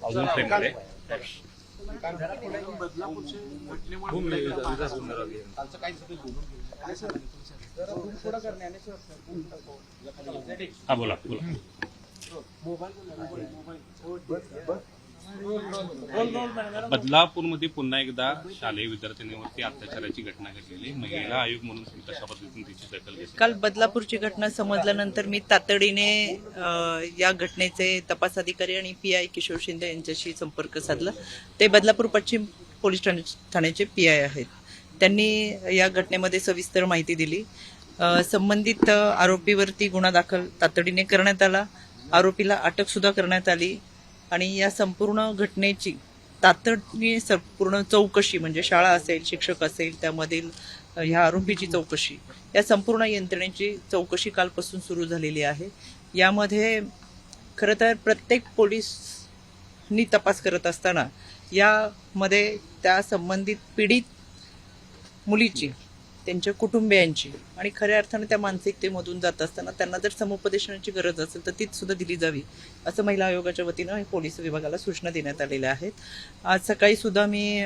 अजून फ्रेमकडे हा बोला बोला. बदलापूरमध्ये पुन्हा एकदा शालेय विद्यार्थ्यांवरती अत्याचाराची घटना घडलेली. महिला आयोग म्हणून कशा पद्धतीने तिची दखल घेतली? काल बदलापूरची घटना समजल्यानंतर मी तातडीने या घटनेचे तपास अधिकारी आणि PI किशोर शिंदे यांच्याशी संपर्क साधला. ते बदलापूर पश्चिम पोलीस ठाण्याचे PI आहेत. त्यांनी या घटनेमध्ये सविस्तर माहिती दिली. संबंधित आरोपीवरती गुन्हा दाखल तातडीने करण्यात आला. आरोपीला अटक सुद्धा करण्यात आली आणि या संपूर्ण घटनेची तातडीने संपूर्ण चौकशी म्हणजे शाळा असेल, शिक्षक असेल, त्यामधील ह्या आरोपीची चौकशी, या संपूर्ण यंत्रणेची चौकशी कालपासून सुरू झालेली आहे. यामध्ये खरं तर प्रत्येक पोलीसनी तपास करत असताना यामध्ये त्या संबंधित पीडित मुलीची, त्यांच्या कुटुंबियांची आणि खऱ्या अर्थाने त्या मानसिकतेमधून जात असताना त्यांना जर समुपदेशनाची गरज असेल तर तीच सुद्धा दिली जावी असं महिला आयोगाच्या वतीनं पोलीस विभागाला सूचना देण्यात आलेल्या आहेत. आज सकाळी सुद्धा मी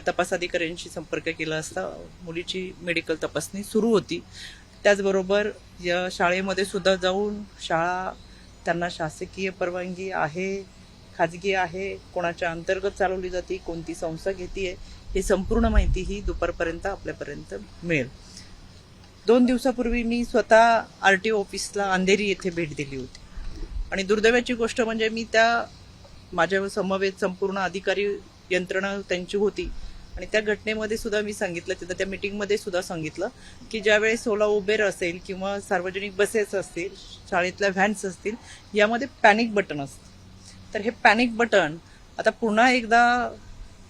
तपास अधिकाऱ्यांशी संपर्क केला असता मुलीची मेडिकल तपासणी सुरू होती. त्याचबरोबर या शाळेमध्ये सुद्धा जाऊन शाळा त्यांना शासकीय परवानगी आहे, खाजगी आहे, कोणाच्या अंतर्गत चालवली जाते, कोणती संस्था घेते, ही संपूर्ण माहिती ही दुपारपर्यंत आपल्यापर्यंत मिळेल. 2 दिवसापूर्वी मी स्वतः RTO ऑफिसला अंधेरी येथे भेट दिली होती आणि दुर्दैवाची गोष्ट म्हणजे मी त्या माझ्या समवेत संपूर्ण अधिकारी यंत्रणा त्यांची होती आणि त्या घटनेमध्ये सुद्धा मी सांगितलं, तिथं त्या मीटिंगमध्ये सुद्धा सांगितलं की ज्यावेळेस ओला उबेर असेल किंवा सार्वजनिक बसेस असतील, शाळेतल्या व्हॅन्स असतील, यामध्ये पॅनिक बटन असतं. तर हे पॅनिक बटन आता पुन्हा एकदा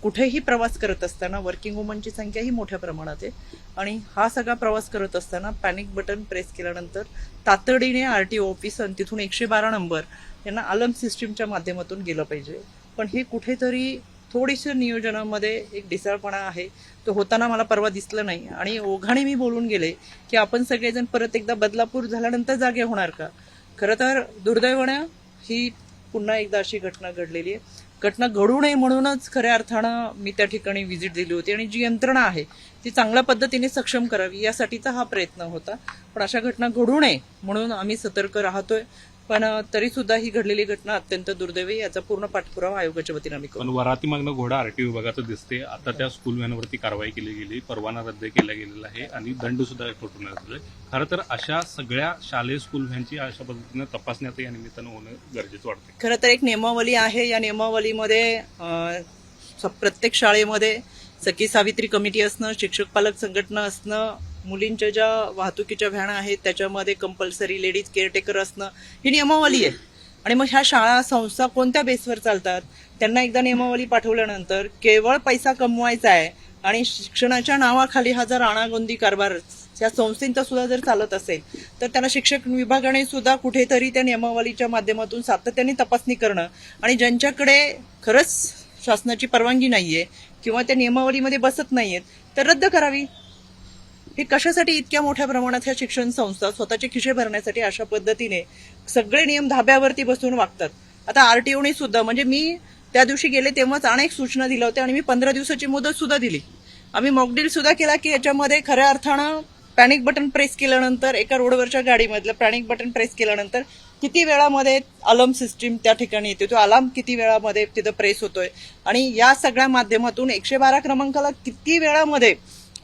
कुठेही प्रवास करत असताना वर्किंग वुमनची संख्या ही मोठ्या प्रमाणात आहे आणि हा सगळा प्रवास करत असताना पॅनिक बटन प्रेस केल्यानंतर तातडीने RTO ऑफिस आणि तिथून 112 नंबर यांना अलार्म सिस्टीमच्या माध्यमातून गेलं पाहिजे. पण हे कुठेतरी थोडीशी नियोजनामध्ये एक ढिसाळपणा आहे. तो होताना मला परवा दिसलं नाही आणि ओघाने मी बोलून गेले की आपण सगळेजण परत एकदा बदलापूर झाल्यानंतर जागे होणार का. खरं तर दुर्दैवाने ही पुन्हा एकदा अशी घटना घडलेली आहे. घटना घडू नये म्हणूनच खऱ्या अर्थानं मी त्या ठिकाणी व्हिजिट दिली होती आणि जी यंत्रणा आहे ती चांगल्या पद्धतीने सक्षम करावी यासाठीचा हा प्रयत्न होता. पण अशा घटना घडू नये म्हणून आम्ही सतर्क राहतोय. पण तरी सुद्धा ही घडलेली घटना अत्यंत दुर्दैवी, याचा पूर्ण पाठपुरावा आयोगाच्या वतीने आम्ही करू. पण वराती मागणं घोडा RTO विभागाचं दिसते. आता त्या स्कूल व्हॅनवरती कारवाई केली गेली, परवाना रद्द केला गेलेला आहे आणि दंड सुद्धा ठोठवण्यात आले. खरं तर अशा सगळ्या शालेय स्कूल व्हॅनची अशा पद्धतीनं तपासणी आता या निमित्तानं होणं गरजेचं वाटतं. खरं तर एक नियमावली आहे. या नियमावलीमध्ये प्रत्येक शाळेमध्ये सखी सावित्री कमिटी असणं, शिक्षक पालक संघटना असणं, मुलींच्या ज्या वाहतुकीच्या व्हॅन आहेत त्याच्यामध्ये कंपल्सरी लेडीज केअरटेकर असणं, ही नियमावली आहे. आणि मग ह्या शाळा संस्था कोणत्या बेसवर चालतात, त्यांना एकदा नियमावली पाठवल्यानंतर केवळ पैसा कमवायचा आहे आणि शिक्षणाच्या नावाखाली हा जर आणागोंदी कारभार या संस्थेचा सुद्धा जर चालत असेल तर त्यांना शिक्षक विभागाने सुद्धा कुठेतरी त्या नियमावलीच्या माध्यमातून सातत्याने तपासणी करणं आणि ज्यांच्याकडे खरंच शासनाची परवानगी नाहीये किंवा त्या नियमावलीमध्ये बसत नाहीयेत तर रद्द करावी. हे कशासाठी इतक्या मोठ्या प्रमाणात ह्या शिक्षण संस्था स्वतःचे खिशे भरण्यासाठी अशा पद्धतीने सगळे नियम धाब्यावरती बसून वागतात. आता RTOने सुद्धा, म्हणजे मी त्या दिवशी गेले तेव्हाच अनेक सूचना दिल्या होत्या आणि मी 15 दिवसाची मुदत सुद्धा दिली. आम्ही मॉकड्रिल सुद्धा केला की याच्यामध्ये खऱ्या अर्थानं पॅनिक बटन प्रेस केल्यानंतर, एका रोडवरच्या गाडीमधलं पॅनिक बटन प्रेस केल्यानंतर किती वेळामध्ये अलार्म सिस्टीम त्या ठिकाणी येते, तो अलार्म किती वेळामध्ये तिथं प्रेस होतोय आणि या सगळ्या माध्यमातून 112 क्रमांकाला किती वेळामध्ये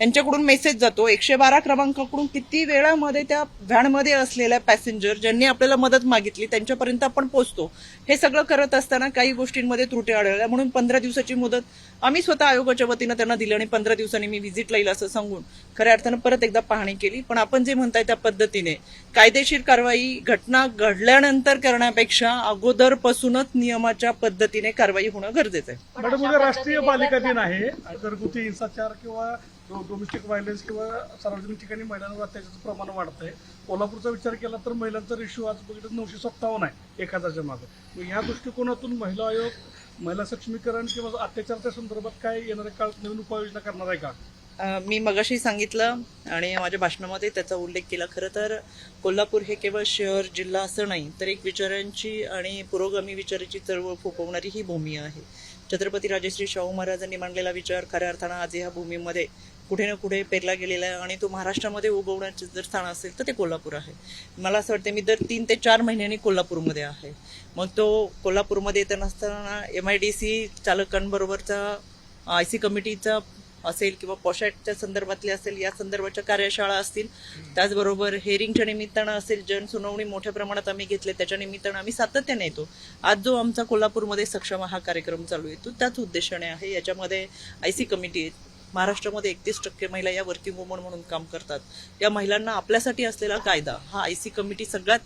यांच्याकडून मेसेज जातो, 112 क्रमांकाकडून किती वेळामध्ये त्या व्हॅनमध्ये असलेल्या पॅसेंजर ज्यांनी आपल्याला मदत मागितली त्यांच्यापर्यंत आपण पोहोचतो. हे सगळं करत असताना काही गोष्टींमध्ये त्रुटी आढळल्या म्हणून 15 दिवसाची मुदत आम्ही स्वतः आयोगाच्या वतीनं त्यांना दिली आणि 15 दिवसांनी मी व्हिजिटला येईल असं सांगून खऱ्या अर्थानं परत एकदा पाहणी केली. पण आपण जे म्हणताय त्या पद्धतीने कायदेशीर कारवाई घटना घडल्यानंतर करण्यापेक्षा अगोदरपासूनच नियमाच्या पद्धतीने कारवाई होणं गरजेचं आहे. मॅडम, उद्या राष्ट्रीय बालिका दिन आहे. घरगुती हिंसाचार किंवा डोमेस्टिक व्हायलन्स किंवा सार्वजनिक ठिकाणी महिलांवर अत्याचाराचं प्रमाण वाढतंय. कोल्हापूरचा विचार केला तर महिलांचा रेशो आज बघितलं 957 आहे 1000च्या मागे. मग ह्या दृष्टिकोनातून महिला आयोग महिला सक्षमीकरण किंवा अत्याचाराच्या संदर्भात काय येणाऱ्या काळात नवीन उपाययोजना करणार आहे का? मी मगाशी सांगितलं आणि माझ्या भाषणामध्ये त्याचा उल्लेख केला. खरं तर कोल्हापूर हे केवळ शहर जिल्हा असं नाही, तर एक विचारांची आणि पुरोगामी विचाराची चळवळ फोपवणारी ही भूमी आहे. छत्रपती राजश्री शाहू महाराजांनी मांडलेला विचार खऱ्या अर्थानं आज ह्या भूमीमध्ये कुठे ना कुठे पेरला गेलेला आहे आणि तो महाराष्ट्रामध्ये उगवण्याचं जर स्थान असेल तर ते कोल्हापूर आहे. मला असं वाटतं मी दर 3 ते 4 महिन्यांनी कोल्हापूरमध्ये आहे. मग तो कोल्हापूरमध्ये येत नसताना MIDC चालकांबरोबरचा IC कमिटीचा असेल किंवा पॉशॅटच्या संदर्भातले असेल, या संदर्भाच्या कार्यशाळा असतील, त्याचबरोबर हेअरिंगच्या निमित्तानं असेल, जनसुनावणी मोठ्या प्रमाणात आम्ही घेतले त्याच्या निमित्तानं आम्ही सातत्याने येतो. आज जो आमचा कोल्हापूरमध्ये सक्षम हा कार्यक्रम चालू आहे तो त्याच उद्देशाने आहे. याच्यामध्ये IC कमिटी आहे. महाराष्ट्रामध्ये 31% महिला या वर्किंग वुमन म्हणून काम करतात. या महिलांना आपल्यासाठी असलेला कायदा हा IC कमिटी सगळ्यात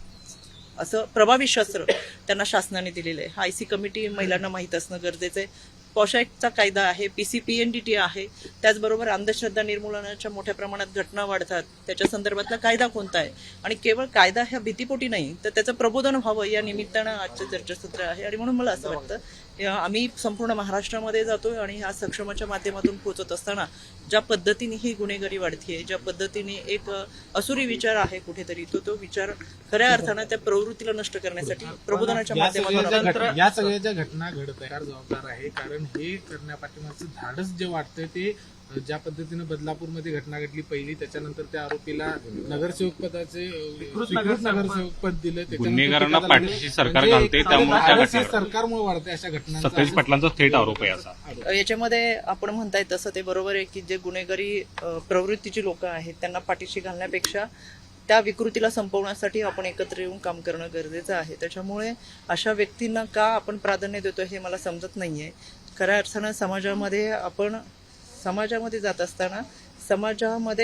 असं प्रभावी शस्त्र त्यांना शासनाने दिलेलं आहे. हा IC कमिटी महिलांना माहीत असणं गरजेचं आहे. पॉशॅकचा कायदा आहे, PCPNDT आहे, त्याचबरोबर अंधश्रद्धा निर्मूलनाच्या मोठ्या प्रमाणात घटना वाढतात, त्याच्या संदर्भातला कायदा कोणता आहे आणि केवळ कायदा ह्या भीतीपोटी नाही तर त्याचं प्रबोधन व्हावं या निमित्तानं आजचं चर्चासत्र आहे. आणि म्हणून मला असं वाटतं आम्ही संपूर्ण महाराष्ट्रामध्ये जातोय आणि ह्या सक्षमाच्या माध्यमातून पोहोचत असताना ज्या पद्धतीने ही गुन्हेगारी वाढतीये, ज्या पद्धतीने एक असुरी विचार आहे कुठेतरी, तो विचार खऱ्या अर्थानं त्या प्रवृत्तीला नष्ट करण्यासाठी प्रबोधनाच्या माध्यमातून या सगळ्या ज्या घटना घडत आहे जबाबदार आहे. कारण हे करण्यापाठीमागचं धाडस जे वाटतंय ते ज्या पद्धतीने बदलापूरमध्ये घटना घडली पहिली, त्याच्यानंतर त्या आरोपीला नगरसेवक पदाचे स्वीकृत नगरसेवक पद दिलं, गुन्हेगारांना पाठीशी सरकार घालते, त्यामुळे त्या घटना सरकारमुळे वाढते अशा घटना. सत्तेज पाटलांचा थेट आरोप आहे असा. याच्यामध्ये आपण म्हणताय तसं ते बरोबर आहे की जे गुन्हेगारी प्रवृत्तीची लोक आहेत त्यांना पाठीशी घालण्यापेक्षा त्या विकृतीला संपवण्यासाठी आपण एकत्र येऊन काम करणं गरजेचं आहे. त्याच्यामुळे अशा व्यक्तींना का आपण प्राधान्य देतो हे मला समजत नाहीये. खऱ्या अर्थानं समाजामध्ये जात असताना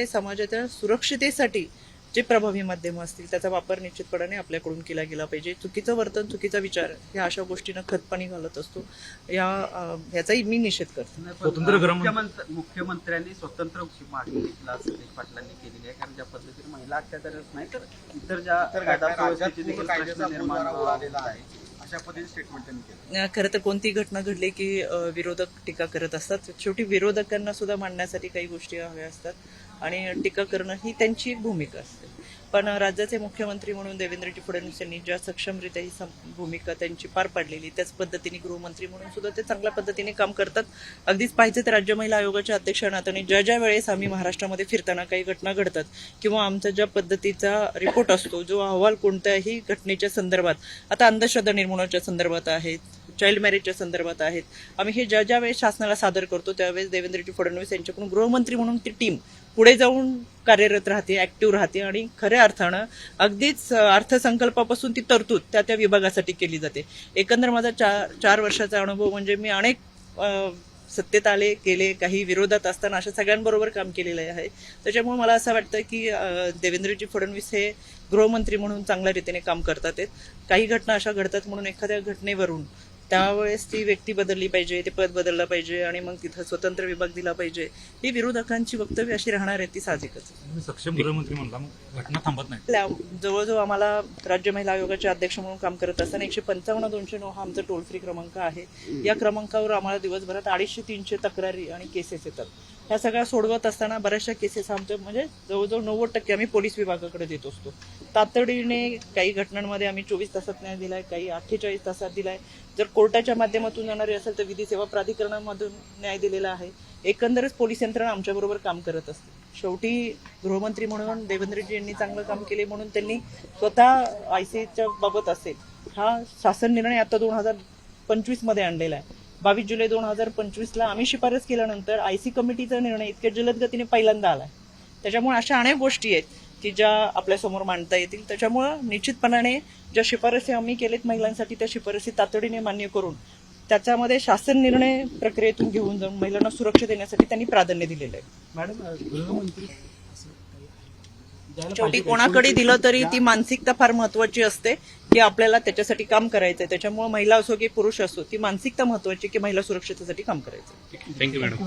समाजाच्या सुरक्षितेसाठी जे प्रभावी माध्यम असतील त्याचा वापर निश्चितपणाने आपल्याकडून केला गेला पाहिजे. चुकीचं वर्तन, चुकीचा विचार ह्या अशा गोष्टींना खतपाणी घालत असतो. याचाही मी निषेध करतो. मुख्यमंत्र्यांनी स्वतंत्र मागणी सतेज पाटलांनी केलेली आहे. कारण ज्या पद्धतीने महिला अत्याचारच नाही तर इतर ज्या कायदा व्यवस्थेचे देखील प्रश्न निर्माण झालेला आहे अशा पद्धतीने स्टेटमेंट त्यांनी केलं. खरं तर कोणती घटना घडली की विरोधक टीका करत असतात. शेवटी विरोधकांना सुद्धा मांडण्यासाठी काही गोष्टी हव्या असतात आणि टीका करणं ही त्यांची एक भूमिका असते. पण राज्याचे मुख्यमंत्री म्हणून देवेंद्रजी फडणवीस यांनी ज्या सक्षमरित्या ही भूमिका त्यांची पार पाडलेली, त्याच पद्धतीने गृहमंत्री म्हणून सुद्धा ते चांगल्या पद्धतीने काम करतात. अगदीच पाहिजे तर राज्य महिला आयोगाच्या अध्यक्षा नात्याने ज्या वेळेस आम्ही महाराष्ट्रामध्ये फिरताना काही घटना घडतात किंवा आमचा ज्या पद्धतीचा रिपोर्ट असतो, जो अहवाल कोणत्याही घटनेच्या संदर्भात, आता अंधश्रद्धा निर्मूलनाच्या संदर्भात आहेत, चाइल्ड मॅरेजच्या संदर्भात आहेत, आम्ही हे ज्या वेळेस शासनाला सादर करतो त्यावेळेस देवेंद्रजी फडणवीस यांच्याकडून गृहमंत्री म्हणून ती टीम पुढे जाऊन कार्यरत राहते, ऍक्टिव्ह राहते आणि खऱ्या अर्थानं अगदीच अर्थसंकल्पापासून ती तरतूद त्या विभागासाठी केली जाते. एकंदर माझा 4 वर्षाचा अनुभव म्हणजे मी अनेक सत्तेत आले गेले, काही विरोधात असताना अशा सगळ्यांबरोबर काम केलेलं आहे. त्याच्यामुळे मला असं वाटतं की देवेंद्रजी फडणवीस हे गृहमंत्री म्हणून चांगल्या रीतीने काम करतात. काही घटना अशा घडतात म्हणून एखाद्या घटनेवरून त्यावेळेस ती व्यक्ती बदलली पाहिजे, ते पद बदललं पाहिजे आणि मग तिथं स्वतंत्र विभाग दिला पाहिजे, ही विरोधकांची वक्तव्य अशी राहणार आहे ती साहजिकच. सक्षम गृहमंत्री म्हणला मग घटना थांबत नाही. जवळजवळ आम्हाला राज्य महिला आयोगाचे अध्यक्ष म्हणून काम करत असताना 155-209 हा आमचा टोल फ्री क्रमांक आहे. या क्रमांकावर आम्हाला दिवसभरात 250-300 तक्रारी आणि केसेस येतात. ह्या सगळ्या सोडवत असताना बऱ्याचशा केसेस आमच्या म्हणजे जवळजवळ 90% आम्ही पोलीस विभागाकडे देत असतो. तातडीने काही घटनांमध्ये आम्ही 24 तासात न्याय दिलाय, काही 48 तासात दिलाय. जर कोर्टाच्या माध्यमातून जाणारी असेल तर विधी सेवा प्राधिकरणामधून न्याय दिलेला आहे. एकंदरच पोलीस यंत्रणा आमच्याबरोबर काम करत असते. शेवटी गृहमंत्री म्हणून देवेंद्रजी यांनी चांगलं काम केले म्हणून त्यांनी स्वतः ICच्या बाबत असेल हा शासन निर्णय आता 2025 मध्ये आणलेला आहे. 22 जुलै 2025 आम्ही शिफारस केल्यानंतर IC कमिटीचा निर्णय इतक्या जलद गतीने पहिल्यांदा आलाय. त्याच्यामुळे अशा अनेक गोष्टी आहेत की ज्या आपल्यासमोर मांडता येतील. त्याच्यामुळं निश्चितपणाने ज्या शिफारसी आम्ही केलेत महिलांसाठी त्या शिफारसी तातडीने मान्य करून त्याच्यामध्ये शासन निर्णय प्रक्रियेतून घेऊन जाऊन महिलांना सुरक्षा देण्यासाठी त्यांनी प्राधान्य दिलेलं आहे. मॅडम, गृहमंत्री शेवटी कोणाकडे दिलं तरी ती मानसिकता फार महत्वाची असते की आपल्याला त्याच्यासाठी काम करायचंय. त्याच्यामुळे महिला असो की पुरुष असो ती मानसिकता महत्वाची की महिला सुरक्षितेसाठी काम करायचं. Thank you madam.